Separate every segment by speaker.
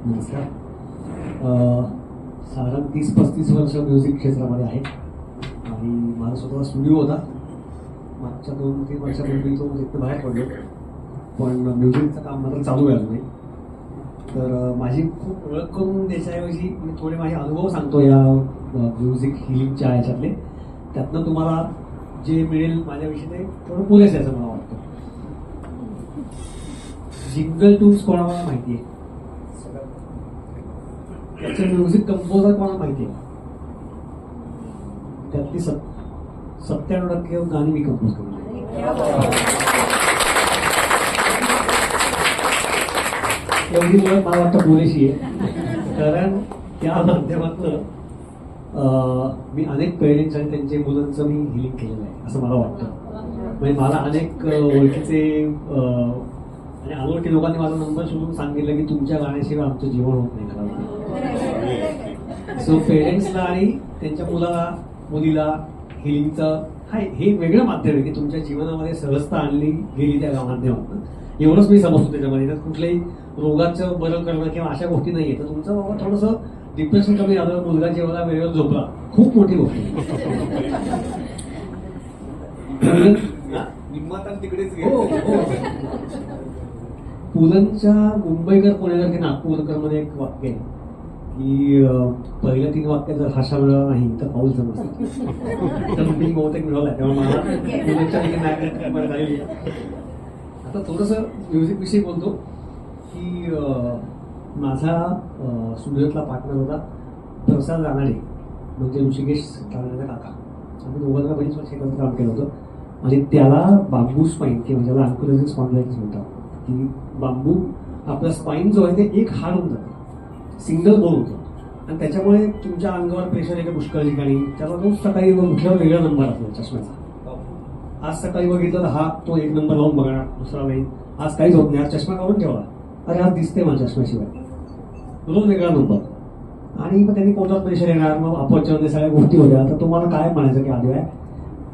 Speaker 1: नमस्कार. साधारण 30-35 वर्ष म्युझिक क्षेत्रामध्ये आहे आणि माझा स्वतःचा स्टुडिओ होता. मागच्या 2-3 वर्षापूर्वी तो तिथं बाहेर पडलो, पण म्युझिकचं काम मात्र चालू आहे अजूनही. तर माझी खूप ओळख करून त्याच्याऐवजी मी थोडे माझे अनुभव सांगतो या म्युझिक हिलिंगच्या ह्याच्यातले. त्यातनं तुम्हाला जे मिळेल माझ्याविषयी ते थोडं पुरेसे असं मला वाटतं. जिंगल टून्स कोणाला माहिती आहे? त्याचे म्युझिक कंपोजर कोणाला माहिती आहे? त्यातली 97% गाणी मी कंपोज केली. एवढी ओळख मला वाटतं पुरेशी आहे, कारण त्या माध्यमातून मी अनेक पेरेंट्स आणि त्यांच्या मुलांचं मी हिलिंग केलेलं आहे असं मला वाटतं. म्हणजे मला अनेक ओळखीचे आणि अनोळखी लोकांनी माझा नंबर शोधून सांगितलं की तुमच्या गाण्याशिवाय आमचं जीवन होत नाही घरामध्ये. सो पेरेंट्सला आणि त्यांच्या मुलीला हिलिंगचं हे वेगळं माध्यम आहे की तुमच्या जीवनामध्ये सहजता आणली गेली त्या माध्यमातून. एवढंच मी समजतो त्याच्यामध्ये. तर कुठल्याही रोगाचं बरं करणं किंवा अशा गोष्टी नाही आहे. तर तुमचं बाबा थोडंसं डिप्रेशन कमी झालं, मुलगा जेवला, वेळेवर झोपला, खूप मोठी गोष्ट
Speaker 2: तिकडेच.
Speaker 1: पुलंच्या मुंबईकर पुणेकर की नागपूरकर मध्ये एक वाक्य आहे की पहिल्या 3 वाक्यात जर भाषा मिळाला नाही तर पाऊस जमत. तर मी बहुतेक मिळवलाय तेव्हा मला पुलंच्या. आता थोडंसं म्युझिक विषयी बोलतो की माझा स्टुडिओतला पार्टनर होता प्रसाद रानडे, म्हणजे ऋषिकेश रानडेचा काका. आम्ही दोघांना बरीच वर्ष एकत्र काम केलं होतं. आणि त्याला बांबू स्पाईन किंवा ज्याला अँकोलॉजिक स्पॉन्डिलायटिस म्हणतात की बांबू आपला स्पाईन जो आहे ते एक हाड होऊन जातं, सिंगल बोन होतं. आणि त्याच्यामुळे तुमच्या अंगावर प्रेशर येतं पुष्कळ ठिकाणी. त्याला रोज सकाळी उठल्यावर वेगळा नंबर असतो चष्म्याचा. आज सकाळी बघितलं तर हा तो 1 नंबर लावून बघणार, दुसरा नाही. आज काहीच होत नाही, आज चष्मा काढून ठेवला, अरे आज दिसते माझ्या चष्म्याशिवाय, रोज वेगळा नंबर. आणि मग त्यांनी पोटात प्रेशर येणार, मग अपचन, सगळ्या गोष्टी होत्या. तर तुम्हाला काय म्हणायचं की आधी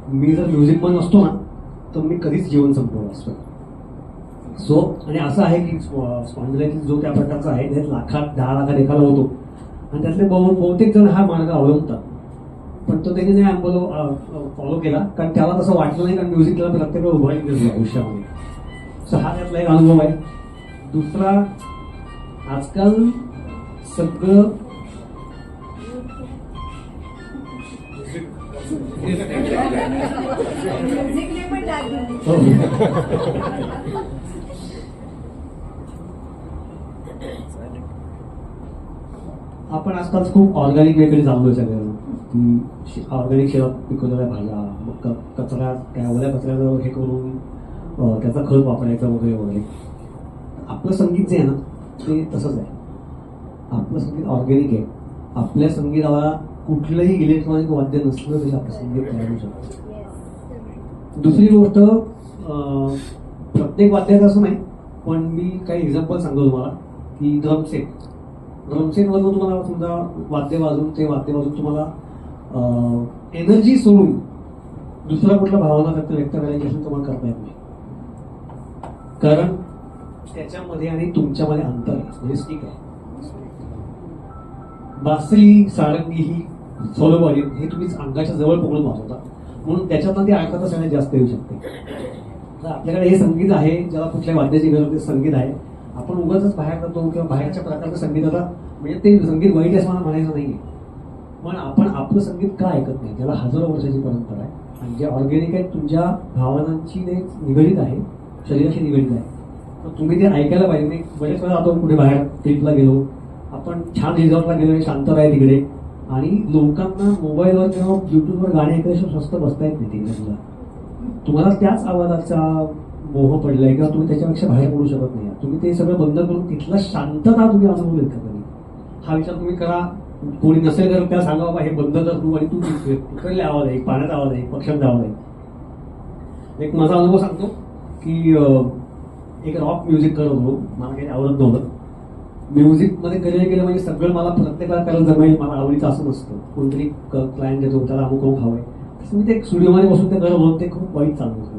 Speaker 1: मी जर म्युझिक पण नसतो ना तर मी कधीच जीवन संपवलं असतो. सो आणि असं आहे की स्पॉन्डिलायटिस जो त्या प्रकारचा आहे त्यात 10 लाखात एकाला होतो. आणि त्यातले बहुतेक जण हा मार्ग अवलंबतात. पण तो त्यांनी नाही फॉलो केला, कारण त्याला तसं वाटलं नाही, कारण म्युझिक त्याला प्रत्येक वेळा उभारी दिसतो आयुष्यामध्ये. सो हा त्यातला एक अनुभव आहे. दुसरा, आजकाल सगळं आपण आजकाल खूप ऑर्गॅनिक वेगळे चाललोय सगळ्यांना की ऑर्गॅनिक शेतात पिकवलेल्या भाज्या, मग कचरा त्या ओल्या कचऱ्याचं हे करून त्याचा खत वापरायचा वगैरे वगैरे. आपलं संगीत जे आहे ना ते तसंच आहे. आपलं संगीत ऑर्गॅनिक आहे. आपल्या संगीताला कुठलंही इलेक्ट्रॉनिक वाद्य नसलं तरी आपलं संगीत तयार होऊ शकतं. दुसरी गोष्ट, प्रत्येक वाद्याचं असं नाही, पण मी काही एक्झाम्पल सांगतो तुम्हाला की ड्रमसेटमधून तुम्हाला समजा वाद्य वाजून तुम्हाला एनर्जी सोडून दुसरा कुठला भावना व्यक्त करायची असेल तुम्हाला करता येत नाही, कारण त्याच्यामध्ये आणि तुमच्यामध्ये अंतर आहे, म्हणजे स्टिक आहे. बासरी, सारंगी ही सोलो वॉल्यूम हे तुम्ही अंगाच्या जवळ पकडून वाजवता, म्हणून त्याच्यातनं ती ऐकता सगळ्यात जास्त येऊ शकते. तर आपल्याकडे हे संगीत आहे ज्याला कुठल्या वाद्याची गरज ते संगीत आहे. आपण उगाच बाहेर जातो किंवा बाहेरच्या प्रकारचं संगीताला, म्हणजे ते संगीत वाईट असं मला म्हणायचं नाहीये, पण आपण आपलं संगीत का ऐकत नाही, ज्याला हजारो वर्षाची परंपरा आहे आणि जे ऑर्गॅनिक आहे, तुमच्या भावनांची निगडीत आहे, शरीराशी निगडीत आहे. तर तुम्ही ते ऐकायला पाहिजे. नाही बरेच वेळा आपण कुठे बाहेर ट्रिपला गेलो, आपण छान रिसॉर्टला गेलो, शांत आहे तिकडे, आणि लोकांना मोबाईलवर किंवा युट्यूबवर गाणे ऐकायला स्वस्त बसता येत नाही तिकडे. तुम्हाला त्याच आवाजाचा मोह पडलाय किंवा तुम्ही त्याच्यापेक्षा बाहेर पडू शकत नाही. तुम्ही ते सगळं बंद करून तिथला शांतता तुम्ही अनुभव घेता कधी, हा विचार तुम्ही करा. कोणी नसेल तर त्याला सांगा बाबा हे बंद कर तू, आणि तू तिकडले आवाज आहे, पाण्याचा आवाज आहे, पक्ष्यांचा आवाज आहे. एक माझा अनुभव सांगतो की एक रॉक म्युझिक करत होतो, मला काही आवडत नव्हतं. म्युझिक मध्ये करिअर केलं म्हणजे सगळं मला प्रत्येकाला करायला जमेल, मला आवडीचं असं नसतं. कोणतरी क्लायंट देतो त्याला अमुक हवंय, तसं मी ते स्टुडिओमध्ये बसून ते करत होतो, ते खूप वाईट चालू होतं.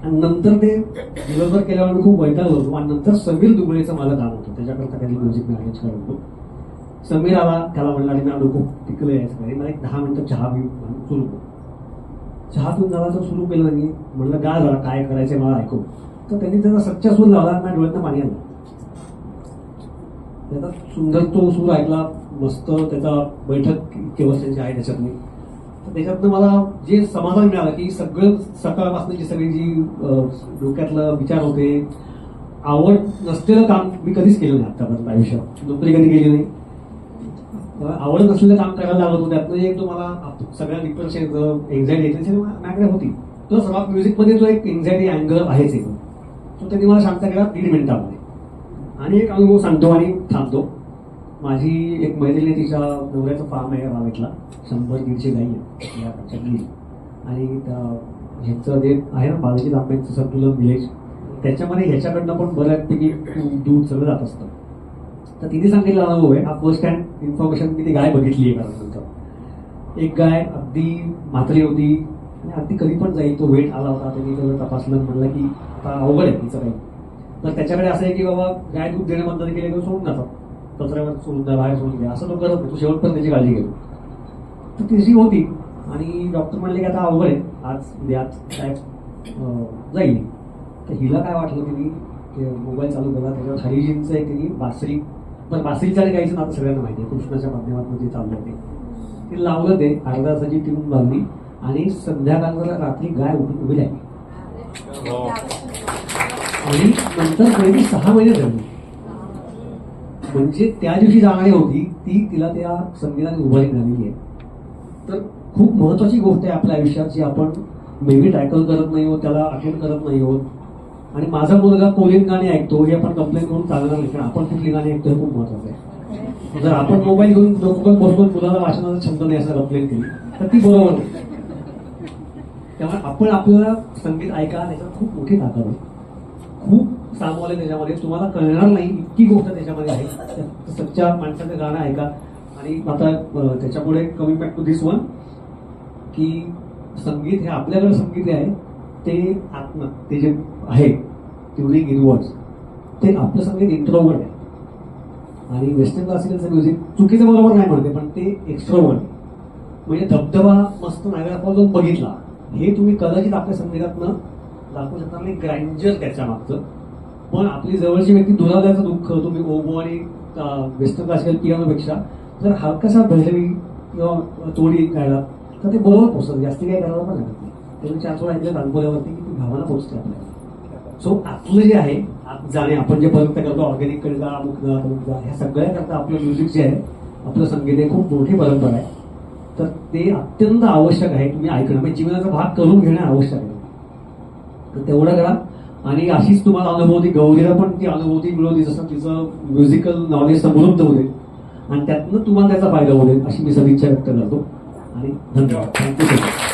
Speaker 1: आणि नंतर ते दिवसभर केल्यावर मी खूप वैतागलो होतो. आणि नंतर समीर दुबळेचं मला काम होतं, त्याच्याकरता काही म्युझिक मी अरेंज करत होतो. समीर आला, त्याला म्हणला की मला डोकं टिकलं यायचं काही, मला एक 10 मिनिटं चहा सुरू केलं. चहा पिऊन झाला तर सुरू केलं नाही, म्हणलं गा जरा काय करायचं मला ऐकू. तर त्यांनी त्याचा सच्चा सूर लावला, माझ्या डोळ्यातनं पाणी आलं. त्याचा सुंदर तो सूर ऐकला, मस्त त्याचा बैठक केवळ त्यांची आहे त्याच्यातली. तर त्याच्यातनं मला जे समाधान मिळालं की सगळं सकाळपासूनची सगळी जी डोक्यातलं विचार होते, आवड नसलेलं काम मी कधीच केलं नाही आतापर्यंत आयुष्यात, नोकरी कधी केली नाही. आवड नसलेलं काम करायला लागत होतं. त्यातनं एक तुम्हाला सगळ्या डिप्रेशन एन्झायटी माझ्याकडे होती. प्लस रॉक म्युझिकमध्ये जो एक एन्झायटी अँगल आहेच एक, तो त्यांनी मला शांत केला 1.5 मिनिटामध्ये. आणि एक अनुभव सांगतो आणि थांबतो. माझी एक मैत्रिणी, तिच्या नवऱ्याचं फार्म आहे रावेतला, 100-150 गाई आहे याच्यातली. आणि ह्यांचं जे आहे ना बालाजी तांब्यांचं संतुलन विलेज, त्याच्यामध्ये ह्याच्याकडनं पण बऱ्यापैकी दूध सगळं जात असतं. तर तिने सांगितलं अनुभव आहे हा, फर्स्ट हँड इन्फॉर्मेशन. मी ती गाय बघितली आहे नंतर. एक गाय अगदी म्हातारी होती आणि अगदी कधी पण जाईल, तो वेट आला होता, त्यांनी सगळं तपासलं, म्हणलं की आता अवघड आहे तिचं काही. तर त्याच्याकडे असं आहे की बाबा गाय दूध देणं बंद केले तर सोडून जातात, कचऱ्यावर सोडून द्या, बाहेर सोडून द्या, असं तो करत नाही, तो शेवटपर्यंत त्याची काळजी घेतो. तर तिची होती आणि डॉक्टर म्हणले की आता अवघड आहे, आज उद्याच काय जाईल. तर हिला काय वाटलं, तिने मोबाईल चालू केला, त्याच्यावर हरिजींचं एक तिने बासरी, पण बासरीच्या आणि गायचं नातं सगळ्यांना माहिती आहे, कृष्णाच्या माध्यमातून जे चाललं ते लावलं. ते अर्धा तासाची ट्यून लावली आणि संध्याकाळला रात्री गाय उभी राहिली. आणि नंतर पहिली 6 महिने झाली. म्हणजे त्या दिवशी जाणारी होती ती, तिला त्या संगीताने उभारी झालेली आहे. तर खूप महत्वाची गोष्ट आहे आपल्या आयुष्यात, जी आपण मे बी टॅकल करत नाही आहोत, त्याला अटेंड करत नाही आहोत. आणि माझा मुलगा कोलिन गाणी ऐकतो हे आपण कंप्लेंट करून चालणार नाही, कारण आपण कुठली गाणी ऐकतो हे खूप महत्वाचं आहे. जर आपण मोबाईल घेऊन डोकं बसवून मुलाला वाचनाचा छंद नाही असं कंप्लेंट केली तर ती बरोबर नाही. त्यामुळे आपण आपल्याला संगीत ऐका, त्याच्यात खूप मोठी ताकद आहे, खूप सामोल आहे त्याच्यामध्ये, तुम्हाला कळणार नाही इतकी गोष्ट त्याच्यामध्ये आहे. सच्च्या माणसाचं गाणं ऐका. आणि आता त्याच्यापुढे coming back to this one, की संगीत हे आपल्याकडे संगीत आहे ते आत्मा, ते जे आहे ट्युनिंग इनवर्ड्स, ते आपलं संगीत इंट्रोवर्ट आहे. आणि वेस्टर्न क्लासिकलचं म्युझिक चुकीचं बरोबर नाही म्हणते, पण ते एक्स्ट्रोवर्ट. म्हणजे धबधबा मस्त नायगरा फॉल जाऊन बघितला, हे तुम्ही कदाचित आपल्या संगीतातनं दाखवू शकता नाही, ग्रँजर त्याच्या मागचं. पण आपली जवळची व्यक्ती दुरावल्याचं दुःख तुम्ही ओबो आणि वेस्टर्न क्लासिकल पियानोपेक्षा जर हलकासा भैरवी किंवा तोडी गायला तर ते बरोबर पोहोचतं, जास्ती काय करायला पण लागत नाही. तुम्ही 4 वेळा ऐकलं तानपुऱ्यावरती की ती भावना पोहोचते आपल्याला. सो आपलं जे आहे जाणे, आपण जे पर्यंत करतो ऑर्गॅनिक करिता, अमुक ह्या सगळ्या करता आपलं म्युझिक जे आहे, आपलं संगीत आहे, खूप मोठी परंपरा आहे. तर ते अत्यंत आवश्यक आहे तुम्ही ऐकणं, म्हणजे जीवनाचा भाग करून घेणं आवश्यक आहे. तर तेवढं करा. आणि अशीच तुम्हाला अनुभवती, गौरीला पण ती अनुभवती मिळवली, जसं तिचं म्युझिकल नॉलेज समृद्ध होते आणि त्यातनं तुम्हाला त्याचा फायदा होईल, अशी मी सदिच्छा व्यक्त करतो. आणि धन्यवाद. Thank you so much.